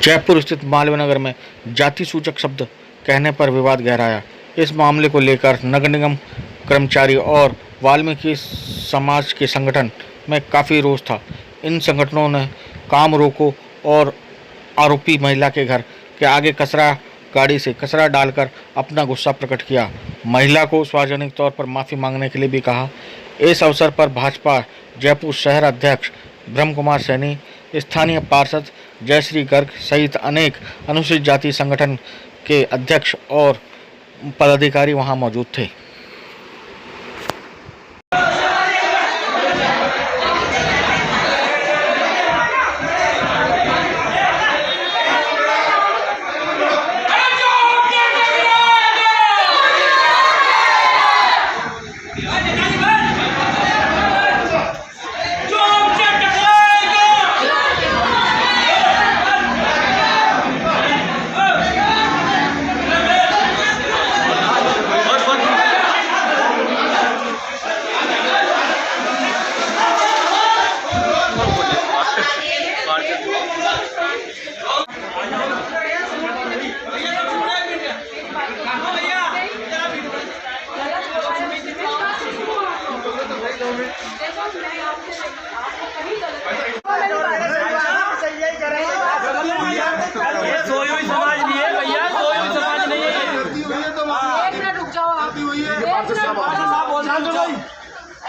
जयपुर स्थित मालवीय नगर में जाति सूचक शब्द कहने पर विवाद गहराया। इस मामले को लेकर नगर निगम कर्मचारी और वाल्मीकि समाज के संगठन में काफ़ी रोष था। इन संगठनों ने काम रोको और आरोपी महिला के घर के आगे कचरा गाड़ी से कचरा डालकर अपना गुस्सा प्रकट किया। महिला को सार्वजनिक तौर पर माफ़ी मांगने के लिए भी कहा। इस अवसर पर भाजपा जयपुर शहर अध्यक्ष ब्रह्म कुमार सैनी, स्थानीय पार्षद जयश्री गर्ग सहित अनेक अनुसूचित जाति संगठन के अध्यक्ष और पदाधिकारी वहां मौजूद थे।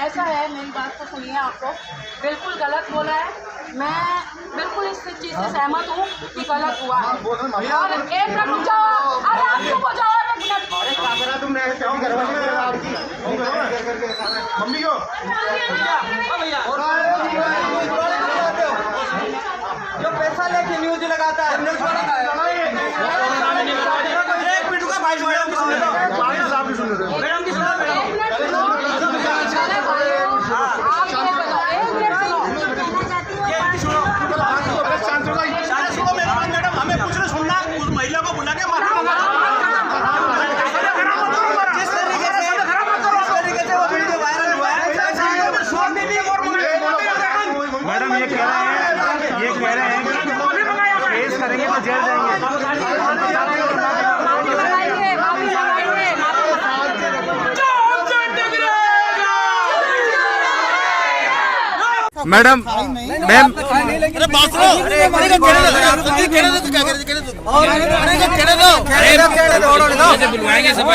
ऐसा है, मेरी बात को सुनिए। आपको बिल्कुल गलत बोला है। मैं बिल्कुल इस चीज़ से सहमत हूँ कि गलत हुआ है। और एक मिनट रुक जाओ, अरे आप चुप हो जाओ। जो पैसा लेके न्यूज लगाता है मैडम बुलवाएंगे सब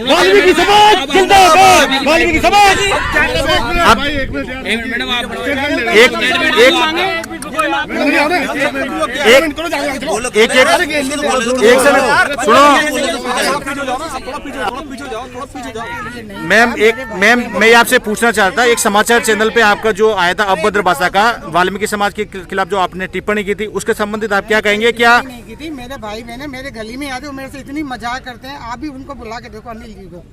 वाल्मीकि समाज जिंदाबाद, वाल्मीकि समाज। मैडम आप मैम मैं आपसे पूछना चाहता, एक समाचार चैनल पे आपका जो आया था अभद्र भाषा का वाल्मीकि समाज के खिलाफ जो आपने टिप्पणी की थी, उसके संबंधित आप क्या कहेंगे? क्या नहीं की थी? मेरे भाई बहन मेरे गली में आते, मेरे से इतनी मजाक करते हैं। आप भी उनको बुला के देखो, अनिल जी को।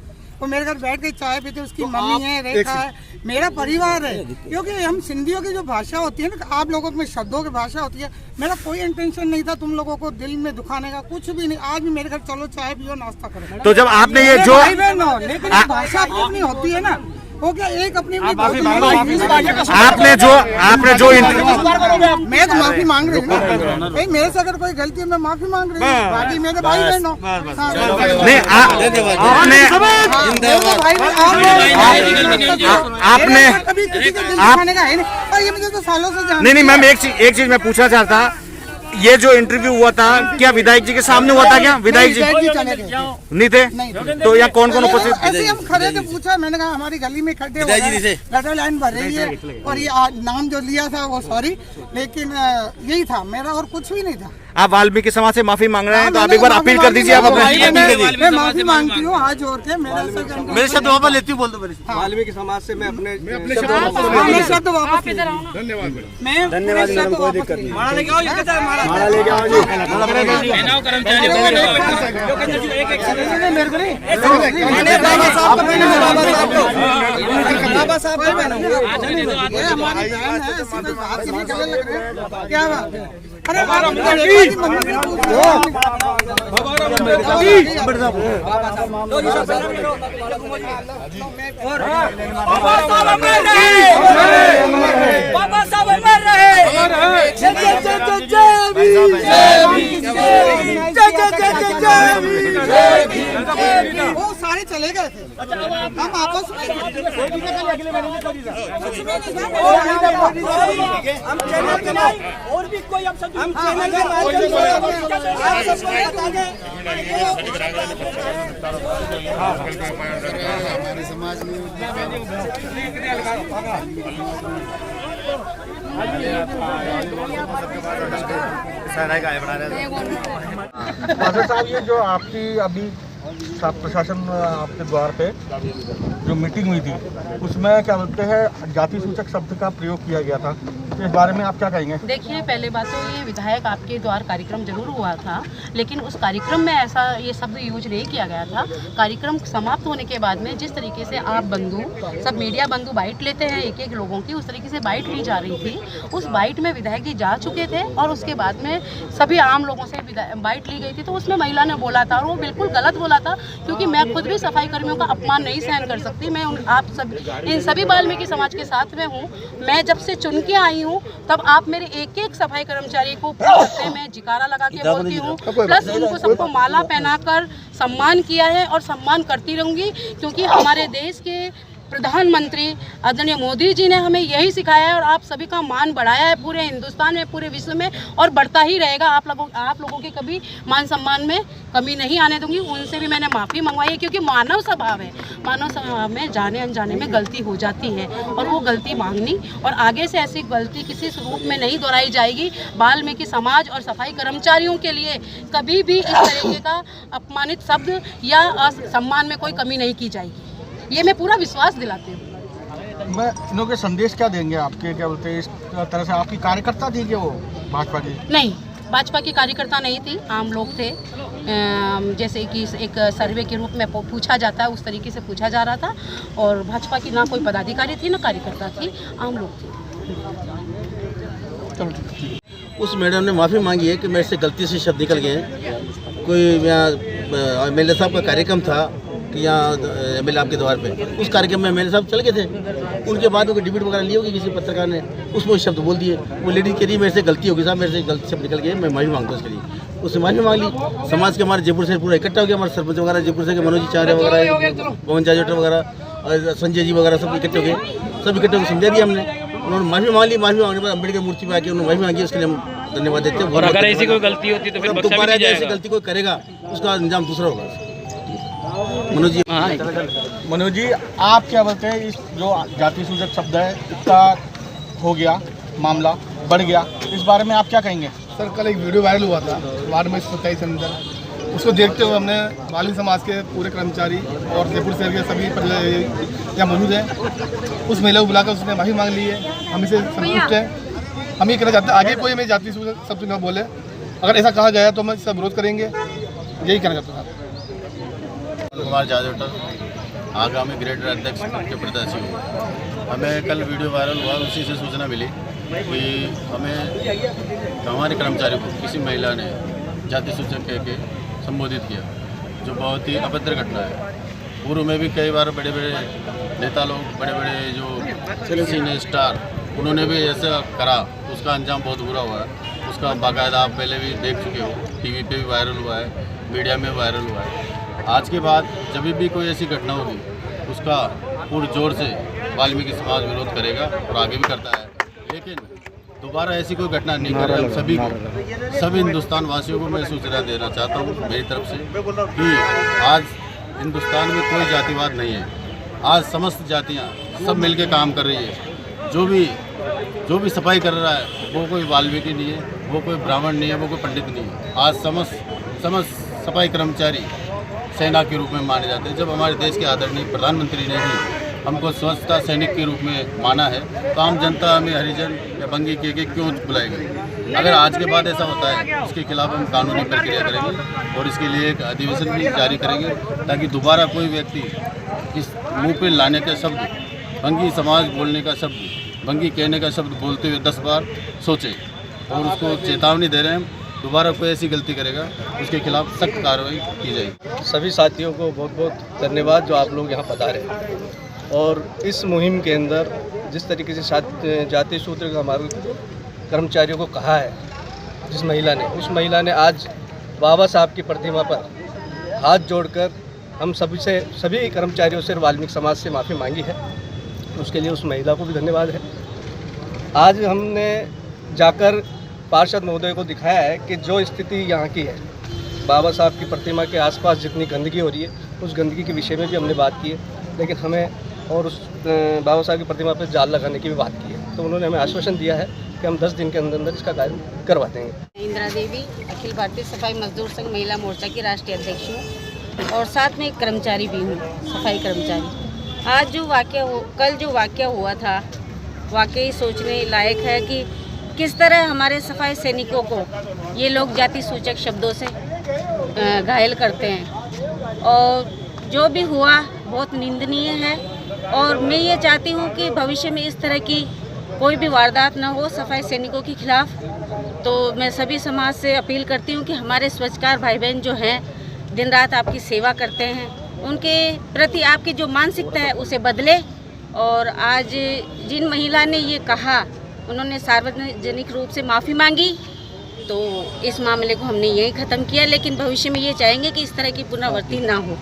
वो मेरे घर बैठ के चाय पीते, उसकी मम्मी है, रेखा है, मेरा परिवार है। क्योंकि हम सिंधियों की जो भाषा होती है ना, आप लोगों में शब्दों की भाषा होती है। मेरा कोई इंटेंशन नहीं था तुम लोगों को दिल में दुखाने का, कुछ भी नहीं। आज भी मेरे घर चलो, चाय पियो, नाश्ता करो। तो जब आपने ये जो लेकिन भाषा अपनी होती है ना, वो क्या एक अपनी आपने जो मैं तो माफी मांग रही हूँ। मेरे से अगर कोई गलती है मैं माफी मांग रही हूँ। बाकी मेरे भाई बहन हो, आपने कभी किसी के दिल दुखाने का है नहीं। ये मुझे तो सालों से जानते। नहीं मैम, एक चीज मैं पूछना चाहता, ये जो इंटरव्यू हुआ था क्या विधायक जी के सामने हुआ था? क्या विधायक जी नहीं थे? तो यहाँ कौन कौन उपस्थित? ऐसे हम खड़े थे, पूछा, मैंने कहा हमारी गली में खड्डे गटर लाइन भर रही है और ये नाम जो लिया था वो सॉरी, लेकिन यही था मेरा और कुछ भी नहीं था। आप वाल्मीकि समाज से माफी मांग रहे हैं, तो आप एक बार अपील कर दीजिए। आप मैं माफी मांगती हूँ हाथ जोड़ के। मेरे शब्द वापस लेती हूँ, बोल दो। वाल्मीकि समाज से मैं अपने शब्द वापस। धन्यवाद मैम, धन्यवाद। कोई दिक्कत नहीं। माला लेके आओ, माला लेके आओ जी। बाबा साहब हमारी बहन है, क्या बात है? अरे बाबा साहब अमर रहे। वो सारे चले गए थे, हम आपस में और भी कोई हम चैनल हमारे समाज में मास्टर साहब, ये जो आपकी अभी प्रशासन आपके द्वार पे जो मीटिंग हुई थी, उसमें क्या बोलते हैं जाति सूचक शब्द का प्रयोग किया गया था, तो इस बारे में आप क्या कहेंगे? देखिए, पहले बात तो ये विधायक आपके द्वार कार्यक्रम जरूर हुआ था, लेकिन उस कार्यक्रम में ऐसा ये शब्द यूज नहीं किया गया था। कार्यक्रम समाप्त होने के बाद में जिस तरीके से आप बंधु, सब मीडिया बंधु बाइट लेते हैं एक एक लोगों की, उस तरीके से बाइट ली जा रही थी। उस बाइट में विधायक जी जा चुके थे और उसके बाद में सभी आम लोगों से बाइट ली गई थी, तो उसमें महिला ने बोला था और वो बिल्कुल गलत बोला था, क्योंकि मैं खुद भी सफाई कर्मियों का अपमान नहीं सहन कर सकती। मैं आप सब इन सभी वाल्मीकि समाज के साथ में हूँ। मैं जब से चुन के आई हूँ तब आप मेरे एक एक सफाई कर्मचारी को पूछते हैं, मैं जिकारा लगा के बोलती हूँ, प्लस उनको सबको माला पहनाकर सम्मान किया है और सम्मान करती रहूँगी, क्योंकि हमारे देश के प्रधानमंत्री आदरणीय मोदी जी ने हमें यही सिखाया है और आप सभी का मान बढ़ाया है पूरे हिंदुस्तान में, पूरे विश्व में, और बढ़ता ही रहेगा। आप लोगों के कभी मान सम्मान में कमी नहीं आने दूंगी। उनसे भी मैंने माफ़ी मंगवाई है, क्योंकि मानव स्वभाव है, मानव स्वभाव में जाने अनजाने में गलती हो जाती है और वो गलती मांगनी, और आगे से ऐसी गलती किसी स्वरूप में नहीं दोहराई जाएगी। वाल्मीकि समाज और सफाई कर्मचारियों के लिए कभी भी इस तरीके का अपमानित शब्द या असम्मान में कोई कमी नहीं की जाएगी, ये मैं पूरा विश्वास दिलाती हूँ। मैं इन्हों के संदेश क्या देंगे आपके, क्या बोलते हैं, इस तरह से आपकी कार्यकर्ता थी कि वो भाजपा की? नहीं, भाजपा की कार्यकर्ता नहीं थी, आम लोग थे। जैसे कि एक सर्वे के रूप में पूछा जाता है, उस तरीके से पूछा जा रहा था, और भाजपा की ना कोई पदाधिकारी थी ना कार्यकर्ता थी, आम लोग थे। उस मैडम ने माफ़ी मांगी है कि मेरे से गलती से शब्द निकल गए। कोई यहाँ एमएलए साहब का कार्यक्रम था कि यहाँ एमएलए आपके द्वार पे, उस कार्यक्रम में एमएलए साहब चल गए थे। उनके बाद उनकी डिबेट वगैरह ली होगी किसी पत्रकार ने, उसमें शब्द बोल दिए। वो लेडी कह रही मेरे से गलती होगी साहब, मेरे से गलती शब्द निकल गए, मैं माफ़ी मांगता हूँ उसके लिए। उसने माफ़ी मांग ली। समाज के हमारे जयपुर से पूरा इकट्ठा हो गया, हमारे सरपंच वगैरह जयपुर से, मनोज चार्य वगैरह, पवन चार्जोटर वगैरह और संजय जी वगैरह सब इकट्ठे हो गए। सब इकट्ठे होकर समझा दिया हमने। उन्होंने माफ़ी मांग ली। माफ़ी मांगने के बाद अम्बेडकर मूर्ति पर आके उन्होंने माफ़ी मांगी, उसके लिए हम धन्यवाद देते हैं। और अगर ऐसी कोई गलती होती तो फिर दोबारा ऐसी गलती कोई करेगा उसका अंजाम दूसरा होगा। मनोज जी, मनोज जी, आप क्या बोलते हैं, इस जो जाति सूचक शब्द है इसका हो गया मामला, बढ़ गया, इस बारे में आप क्या कहेंगे? सर, कल एक वीडियो वायरल हुआ था वार्ड में 27 के अंदर, उसको देखते हुए हमने वाल्मीकि समाज के पूरे कर्मचारी और जयपुर शहर के सभी यहाँ मौजूद हैं, उस महिला को बुलाकर उसने माफ़ी मांग ली है। हम इसे संतुष्ट हैं। हम ये कहना चाहते हैं आगे कोई हमें जाति सूचक शब्द न बोले। अगर ऐसा कहा गया तो हम इसका विरोध करेंगे, यही कहना चाहते हैं। कुमार जाजोटर आगामी ग्रेटर अध्यक्ष के प्रत्याशी हूँ। हमें कल वीडियो वायरल हुआ, उसी से सूचना मिली कि हमारे कर्मचारी को किसी महिला ने जाति सूचक कह के संबोधित किया, जो बहुत ही अभद्र घटना है। पूर्व में भी कई बार बड़े बड़े नेता लोग, बड़े बड़े जो सिने स्टार, उन्होंने भी ऐसा करा, उसका अंजाम बहुत बुरा हुआ है। उसका बाकायदा आप पहले भी देख चुके हो, टीवी पे भी वायरल हुआ है, मीडिया में वायरल हुआ है। आज के बाद जब भी कोई ऐसी घटना होगी उसका पुरजोर से वाल्मीकि समाज विरोध करेगा और आगे भी करता है। लेकिन दोबारा ऐसी कोई घटना नहीं करे। हम सभी को, सभी हिंदुस्तान वासियों को मैं सूचना देना चाहता हूँ मेरी तरफ से कि आज हिंदुस्तान में कोई जातिवाद नहीं है। आज समस्त जातियाँ सब मिलकर काम कर रही है। जो भी सफाई कर रहा है वो कोई वाल्मीकि नहीं है, वो कोई ब्राह्मण नहीं है, वो कोई पंडित नहीं है। आज समस्त सफाई कर्मचारी सेना के रूप में माने जाते हैं। जब हमारे देश के आदरणीय प्रधानमंत्री ने ही हमको स्वच्छता सैनिक के रूप में माना है, तो आम जनता हमें हरिजन या बंगी के क्यों बुलाएगी? अगर आज के बाद ऐसा होता है, उसके खिलाफ हम कानूनी प्रक्रिया करेंगे और इसके लिए एक अधिवेशन भी जारी करेंगे, ताकि दोबारा कोई व्यक्ति इस मुँह पे लाने का शब्द, बंगी समाज बोलने का शब्द, बंगी कहने का शब्द बोलते हुए 10 बार सोचे। और उसको चेतावनी दे रहे हैं दोबारा कोई ऐसी गलती करेगा उसके खिलाफ सख्त कार्रवाई की जाएगी। सभी साथियों को बहुत बहुत धन्यवाद जो आप लोग यहाँ पधारे और इस मुहिम के अंदर जिस तरीके से जाति सूत्र का हमारे कर्मचारियों को कहा है जिस महिला ने, उस महिला ने आज बाबा साहब की प्रतिमा पर हाथ जोड़कर हम सभी कर्मचारियों से वाल्मीकि समाज से माफ़ी मांगी है। उसके लिए उस महिला को भी धन्यवाद है। आज हमने जाकर पार्षद महोदय को दिखाया है कि जो स्थिति यहाँ की है, बाबा साहब की प्रतिमा के आसपास जितनी गंदगी हो रही है, उस गंदगी के विषय में भी हमने बात की है, लेकिन हमें और उस बाबा साहब की प्रतिमा पर जाल लगाने की भी बात की है। तो उन्होंने हमें आश्वासन दिया है कि हम 10 दिन के अंदर अंदर इसका कार्य करवा देंगे। इंदिरा देवी, अखिल भारतीय सफाई मजदूर संघ महिला मोर्चा की राष्ट्रीय अध्यक्ष हूँ और साथ में एक कर्मचारी भी हूँ, सफाई कर्मचारी। आज जो कल जो वाक़या हुआ था, वाकई सोचने लायक है कि किस तरह हमारे सफाई सैनिकों को ये लोग जाति सूचक शब्दों से घायल करते हैं और जो भी हुआ बहुत निंदनीय है। और मैं ये चाहती हूँ कि भविष्य में इस तरह की कोई भी वारदात न हो सफाई सैनिकों के खिलाफ। तो मैं सभी समाज से अपील करती हूँ कि हमारे स्वच्छकार भाई बहन जो हैं दिन रात आपकी सेवा करते हैं, उनके प्रति आपकी जो मानसिकता है उसे बदले। और आज जिन महिला ने ये कहा, उन्होंने सार्वजनिक रूप से माफ़ी मांगी, तो इस मामले को हमने यहीं ख़त्म किया। लेकिन भविष्य में ये चाहेंगे कि इस तरह की पुनरावृत्ति ना हो।